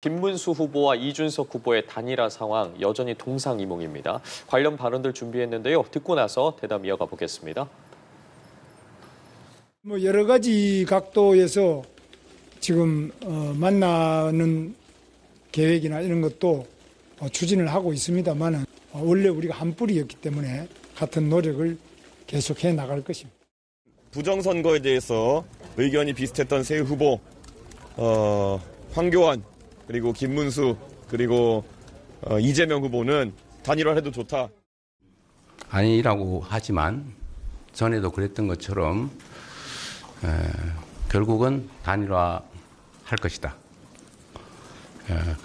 김문수 후보와 이준석 후보의 단일화 상황 여전히 동상이몽입니다. 관련 발언들 준비했는데요. 듣고 나서 대담 이어가 보겠습니다. 여러 가지 각도에서 지금 만나는 계획이나 이런 것도 추진을 하고 있습니다만 원래 우리가 한 뿌리였기 때문에 같은 노력을 계속해 나갈 것입니다. 부정선거에 대해서 의견이 비슷했던 세 후보, 황교안, 그리고 김문수, 그리고 이재명 후보는 단일화해도 좋다. 아니라고 하지만 전에도 그랬던 것처럼 결국은 단일화할 것이다.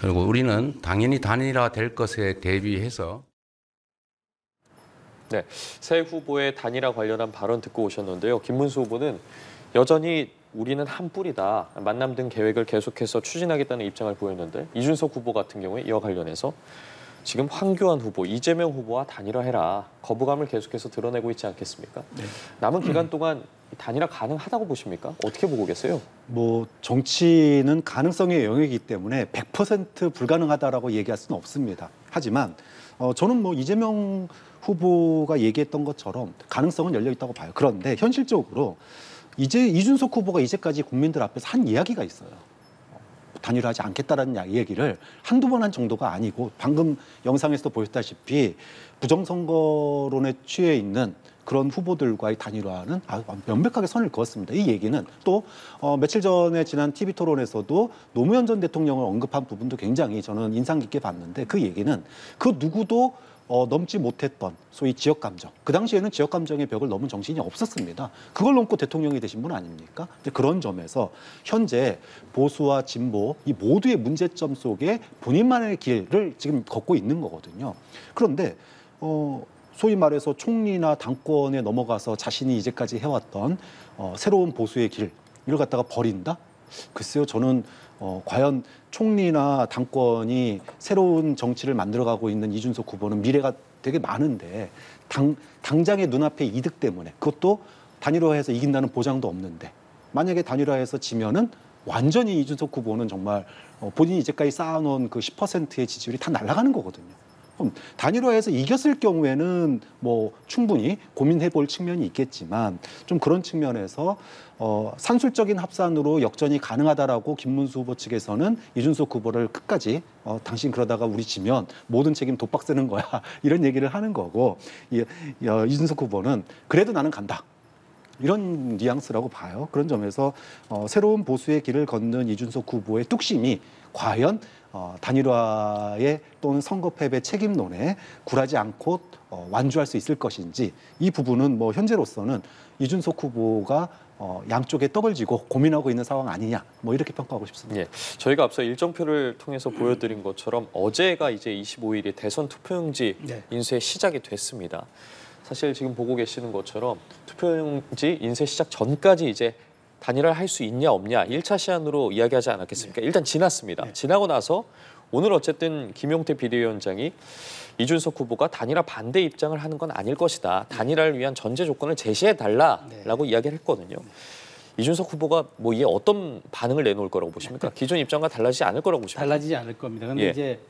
그리고 우리는 당연히 단일화될 것에 대비해서 네, 새 후보의 단일화 관련한 발언 듣고 오셨는데요. 김문수 후보는 여전히 우리는 한 뿌리다. 만남 등 계획을 계속해서 추진하겠다는 입장을 보였는데 이준석 후보 같은 경우에 이와 관련해서 지금 황교안 후보, 이재명 후보와 단일화해라. 거부감을 계속해서 드러내고 있지 않겠습니까? 네. 남은 기간 동안 단일화 가능하다고 보십니까? 어떻게 보고 계세요? 정치는 가능성의 영역이기 때문에 100% 불가능하다라고 얘기할 수는 없습니다. 하지만 저는 이재명 후보가 얘기했던 것처럼 가능성은 열려 있다고 봐요. 그런데 현실적으로 이준석 후보가 이제까지 국민들 앞에서 한 이야기가 있어요. 단일화하지 않겠다라는 얘기를 한두 번 한 정도가 아니고 방금 영상에서도 보셨다시피 부정선거론에 취해 있는 그런 후보들과의 단일화는 명백하게 선을 그었습니다. 이 얘기는 또 며칠 전에 지난 TV토론에서도 노무현 전 대통령을 언급한 부분도 굉장히 저는 인상 깊게 봤는데 그 얘기는 그 누구도 넘지 못했던 소위 지역감정. 그 당시에는 지역감정의 벽을 넘은 정신이 없었습니다. 그걸 넘고 대통령이 되신 분 아닙니까? 그런 점에서 현재 보수와 진보 이 모두의 문제점 속에 본인만의 길을 지금 걷고 있는 거거든요. 그런데 소위 말해서 총리나 당권에 넘어가서 자신이 이제까지 해왔던 새로운 보수의 길 이걸 갖다가 버린다? 글쎄요, 저는 과연 총리나 당권이 새로운 정치를 만들어가고 있는 이준석 후보는 미래가 되게 많은데 당장의 눈앞의 이득 때문에 그것도 단일화해서 이긴다는 보장도 없는데 만약에 단일화해서 지면은 완전히 이준석 후보는 정말 본인이 이제까지 쌓아놓은 그 10%의 지지율이 다 날아가는 거거든요. 그럼 단일화해서 이겼을 경우에는 충분히 고민해볼 측면이 있겠지만 좀 그런 측면에서 산술적인 합산으로 역전이 가능하다라고 김문수 후보 측에서는 이준석 후보를 끝까지 당신 그러다가 우리 지면 모든 책임 독박 쓰는 거야 이런 얘기를 하는 거고 이준석 후보는 그래도 나는 간다. 이런 뉘앙스라고 봐요. 그런 점에서 새로운 보수의 길을 걷는 이준석 후보의 뚝심이 과연 단일화에 또는 선거 패배 책임론에 굴하지 않고 완주할 수 있을 것인지 이 부분은 현재로서는 이준석 후보가 양쪽에 떡을 쥐고 고민하고 있는 상황 아니냐 이렇게 평가하고 싶습니다. 예, 저희가 앞서 일정표를 통해서 보여드린 것처럼 어제가 이제 25일이 대선 투표용지 인쇄 시작이 됐습니다. 사실 지금 보고 계시는 것처럼 투표용지 인쇄 시작 전까지 이제 단일화를 할 수 있냐 없냐 1차 시한으로 이야기하지 않았겠습니까? 일단 지났습니다. 지나고 나서 오늘 어쨌든 김용태 비대위원장이 이준석 후보가 단일화 반대 입장을 하는 건 아닐 것이다. 단일화를 위한 전제 조건을 제시해달라라고 이야기를 했거든요. 이준석 후보가 이에 어떤 반응을 내놓을 거라고 보십니까? 기존 입장과 달라지지 않을 거라고 보십니까? 달라지지 않을 겁니다. 그런데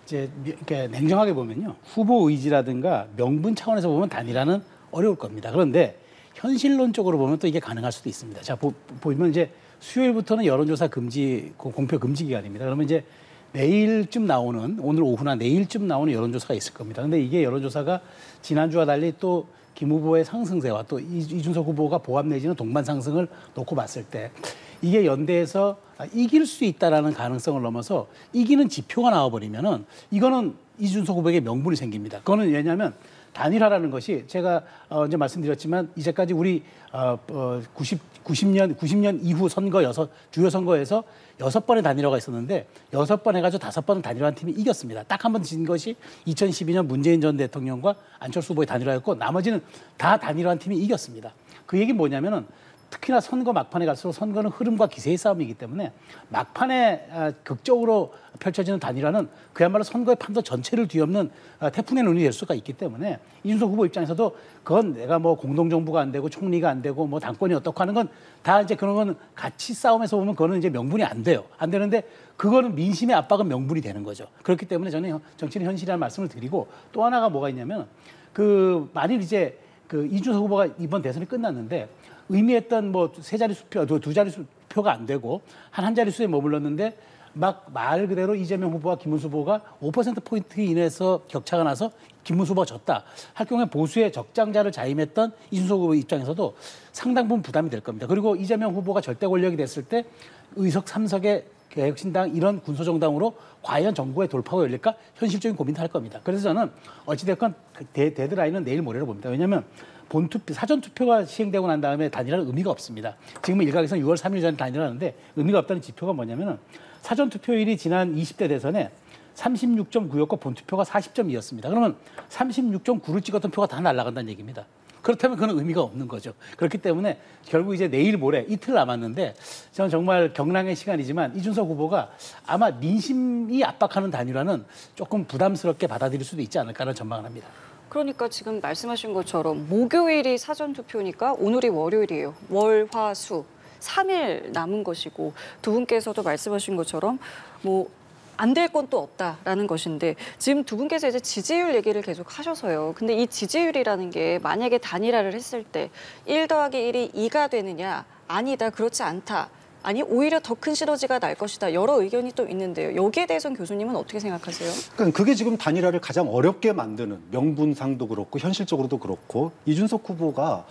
이제 이렇게 냉정하게 보면요. 후보 의지라든가 명분 차원에서 보면 단일화는 어려울 겁니다. 그런데 현실론적으로 보면 또 이게 가능할 수도 있습니다. 자, 보면 이제 수요일부터는 여론조사 금지, 공표 금지 기간입니다. 그러면 이제 내일쯤 나오는, 오늘 오후나 내일쯤 나오는 여론조사가 있을 겁니다. 근데 이게 여론조사가 지난주와 달리 또 김 후보의 상승세와 또 이준석 후보가 보합 내지는 동반 상승을 놓고 봤을 때 이게 연대해서 이길 수 있다라는 가능성을 넘어서 이기는 지표가 나와버리면은 이거는 이준석 후보에게 명분이 생깁니다. 그거는 왜냐하면 단일화라는 것이 제가 이제 말씀드렸지만 이제까지 우리 90년 이후 선거 주요 선거에서 6번의 단일화가 있었는데 6번 해가지고 5번은 단일화한 팀이 이겼습니다. 딱 한 번 진 것이 2012년 문재인 전 대통령과 안철수 후보의 단일화였고 나머지는 다 단일화한 팀이 이겼습니다. 그 얘기는 뭐냐면은 특히나 선거 막판에 갈수록 선거는 흐름과 기세의 싸움이기 때문에 막판에 극적으로 펼쳐지는 단일화는 그야말로 선거의 판도 전체를 뒤엎는 태풍의 눈이 될 수가 있기 때문에 이준석 후보 입장에서도 그건 내가 뭐 공동정부가 안 되고 총리가 안 되고 뭐 당권이 어떻고 하는 건 다 이제 그런 건 가치 싸움에서 보면 그거는 이제 명분이 안 돼요. 안 되는데 그거는 민심의 압박은 명분이 되는 거죠. 그렇기 때문에 저는 정치는 현실이라는 말씀을 드리고 또 하나가 뭐가 있냐면 만일 이제 이준석 후보가 이번 대선이 끝났는데 의미했던 뭐 세 자릿수 표, 두 자릿수 표가 안 되고 한 자릿수에 머물렀는데 막 말 그대로 이재명 후보와 김문수 후보가 5%포인트 이내에서 격차가 나서 김문수 후보가 졌다 할 경우에 보수의 적장자를 자임했던 이준석 후보 입장에서도 상당 부분 부담이 될 겁니다. 그리고 이재명 후보가 절대 권력이 됐을 때 의석 3석의 개혁신당 이런 군소정당으로 과연 정부의 돌파가 열릴까 현실적인 고민도 할 겁니다. 그래서 저는 어찌됐건 데드라인은 내일 모레로 봅니다. 왜냐하면 사전투표가 시행되고 난 다음에 단일화는 의미가 없습니다. 지금은 일각에서는 6월 3일 전에 단일화하는데 의미가 없다는 지표가 뭐냐면 사전투표일이 지난 20대 대선에 36.9였고 본투표가 40.2였습니다. 그러면 36.9를 찍었던 표가 다 날아간다는 얘기입니다. 그렇다면 그건 의미가 없는 거죠. 그렇기 때문에 결국 이제 내일 모레 이틀 남았는데 저는 정말 경랑의 시간이지만 이준석 후보가 아마 민심이 압박하는 단일화는 조금 부담스럽게 받아들일 수도 있지 않을까라는 전망을 합니다. 그러니까 지금 말씀하신 것처럼 목요일이 사전투표니까 오늘이 월요일이에요. 월, 화, 수. 3일 남은 것이고 두 분께서도 말씀하신 것처럼 뭐 안 될 건 또 없다라는 것인데 지금 두 분께서 이제 지지율 얘기를 계속 하셔서요. 근데 이 지지율이라는 게 만약에 단일화를 했을 때 1 더하기 1이 2가 되느냐 아니다 그렇지 않다. 아니 오히려 더 큰 시너지가 날 것이다. 여러 의견이 또 있는데요. 여기에 대해서는 교수님은 어떻게 생각하세요? 그러니까 그게 지금 단일화를 가장 어렵게 만드는 명분상도 그렇고 현실적으로도 그렇고 이준석 후보가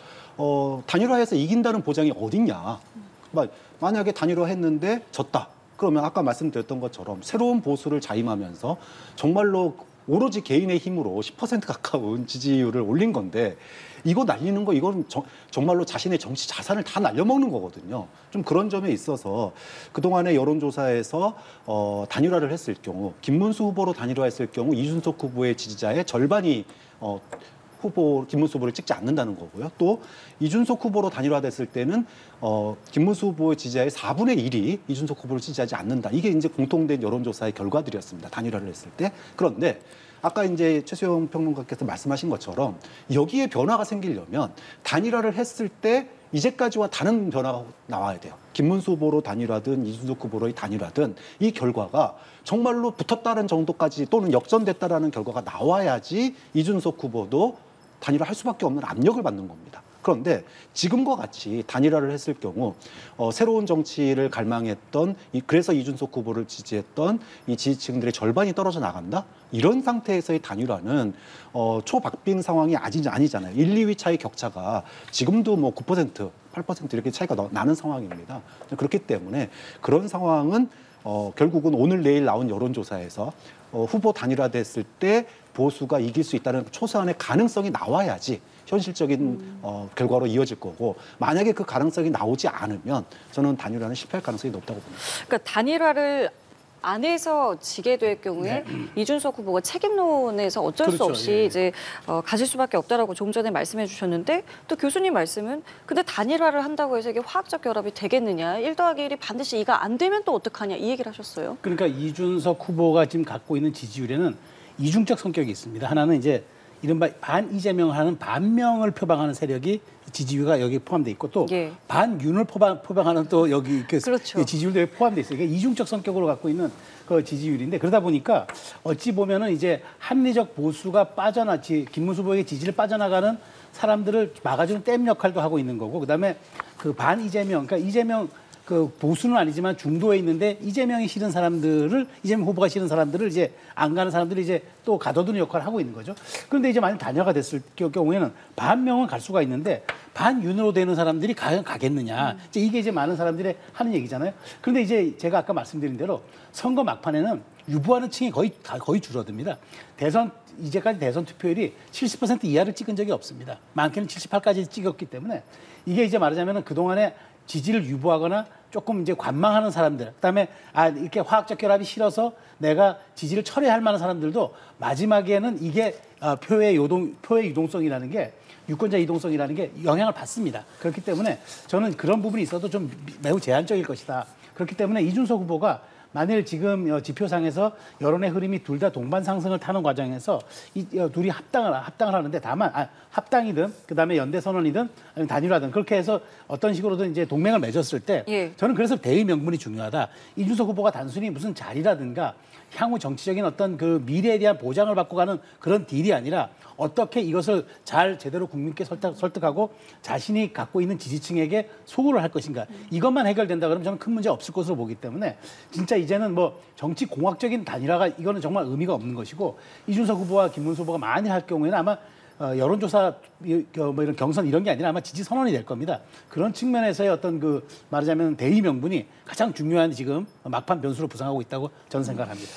단일화해서 이긴다는 보장이 어딨냐. 만약에 단일화했는데 졌다. 그러면 아까 말씀드렸던 것처럼 새로운 보수를 자임하면서 정말로 오로지 개인의 힘으로 10% 가까운 지지율을 올린 건데 이거 날리는 거 이건 정말로 자신의 정치 자산을 다 날려먹는 거거든요. 좀 그런 점에 있어서 그동안의 여론조사에서 단일화를 했을 경우 김문수 후보로 단일화했을 경우 이준석 후보의 지지자의 절반이 김문수 후보를 찍지 않는다는 거고요. 또 이준석 후보로 단일화됐을 때는 김문수 후보의 지지자의 4분의 1이 이준석 후보를 지지하지 않는다. 이게 이제 공통된 여론조사의 결과들이었습니다. 단일화를 했을 때. 그런데 아까 이제 최수영 평론가께서 말씀하신 것처럼 여기에 변화가 생기려면 단일화를 했을 때 이제까지와 다른 변화가 나와야 돼요. 김문수 후보로 단일화든 이준석 후보로의 단일화든 이 결과가 정말로 붙었다는 정도까지 또는 역전됐다라는 결과가 나와야지 이준석 후보도 단일화할 수밖에 없는 압력을 받는 겁니다. 그런데 지금과 같이 단일화를 했을 경우 새로운 정치를 갈망했던 그래서 이준석 후보를 지지했던 이 지지층들의 절반이 떨어져 나간다? 이런 상태에서의 단일화는 초박빙 상황이 아니잖아요. 1, 2위 차이 격차가 지금도 뭐 9%, 8% 이렇게 차이가 나는 상황입니다. 그렇기 때문에 그런 상황은 결국은 오늘 내일 나온 여론조사에서 후보 단일화됐을 때 보수가 이길 수 있다는 초소한의 가능성이 나와야지 현실적인 결과로 이어질 거고 만약에 그 가능성이 나오지 않으면 저는 단일화는 실패할 가능성이 높다고 봅니다. 그러니까 단일화를 안 해서 지게 될 경우에 이준석 후보가 책임론에서 어쩔 수 없이 이제 가질 수밖에 없다라고 조금 전에 말씀해 주셨는데 또 교수님 말씀은 근데 단일화를 한다고 해서 이게 화학적 결합이 되겠느냐 1 더하기 1이 반드시 2가 안 되면 또 어떡하냐 이 얘기를 하셨어요. 그러니까 이준석 후보가 지금 갖고 있는 지지율에는 이중적 성격이 있습니다. 하나는 이제 이른바 반 이재명을 하는 반명을 표방하는 세력이 지지율가 여기 포함돼 있고 또 반윤을 표방하는 또 여기 그렇죠. 지지율도 여기 포함돼 있어요. 이게 이중적 성격으로 갖고 있는 그 지지율인데 그러다 보니까 어찌 보면은 이제 합리적 보수가 김문수 후보에게 지지를 빠져나가는 사람들을 막아주는 댐 역할도 하고 있는 거고 그다음에 그 반 이재명 그러니까 이재명 그 보수는 아니지만 중도에 있는데 이재명이 싫은 사람들을 이재명 후보가 싫은 사람들을 이제 안 가는 사람들이 이제 또 가둬두는 역할을 하고 있는 거죠. 그런데 이제 만약 단일화가 됐을 경우에는 반명은 갈 수가 있는데 반윤으로 되는 사람들이 과연 가겠느냐. 이제 이게 이제 많은 사람들이 하는 얘기잖아요. 그런데 이제 제가 아까 말씀드린 대로 선거 막판에는 유보하는 층이 거의 줄어듭니다. 이제까지 대선 투표율이 70% 이하를 찍은 적이 없습니다. 많게는 78까지 찍었기 때문에 이게 이제 말하자면 그동안에 지지를 유보하거나 조금 이제 관망하는 사람들, 그다음에 이렇게 화학적 결합이 싫어서 내가 지지를 철회할 만한 사람들도 마지막에는 이게 표의 유동성이라는 게 유권자 이동성이라는 게 영향을 받습니다. 그렇기 때문에 저는 그런 부분이 있어도 좀 매우 제한적일 것이다. 그렇기 때문에 이준석 후보가 만일 지금 지표상에서 여론의 흐름이 둘 다 동반 상승을 타는 과정에서 이 둘이 합당을 하는데 다만 합당이든 그다음에 연대 선언이든 아니면 단일화든 그렇게 해서 어떤 식으로든 이제 동맹을 맺었을 때 예. 저는 그래서 대의 명분이 중요하다. 이준석 후보가 단순히 무슨 자리라든가 향후 정치적인 어떤 그 미래에 대한 보장을 받고 가는 그런 딜이 아니라 어떻게 이것을 잘 제대로 국민께 설득하고 자신이 갖고 있는 지지층에게 소구를 할 것인가. 이것만 해결된다 그러면 저는 큰 문제 없을 것으로 보기 때문에 진짜 이제는 뭐 정치 공학적인 단일화가 이거는 정말 의미가 없는 것이고 이준석 후보와 김문수 후보가 만일 할 경우에는 아마 여론조사 뭐 이런 경선 이런 게 아니라 아마 지지 선언이 될 겁니다. 그런 측면에서의 어떤 그 말하자면 대의 명분이 가장 중요한 지금 막판 변수로 부상하고 있다고 저는 생각합니다.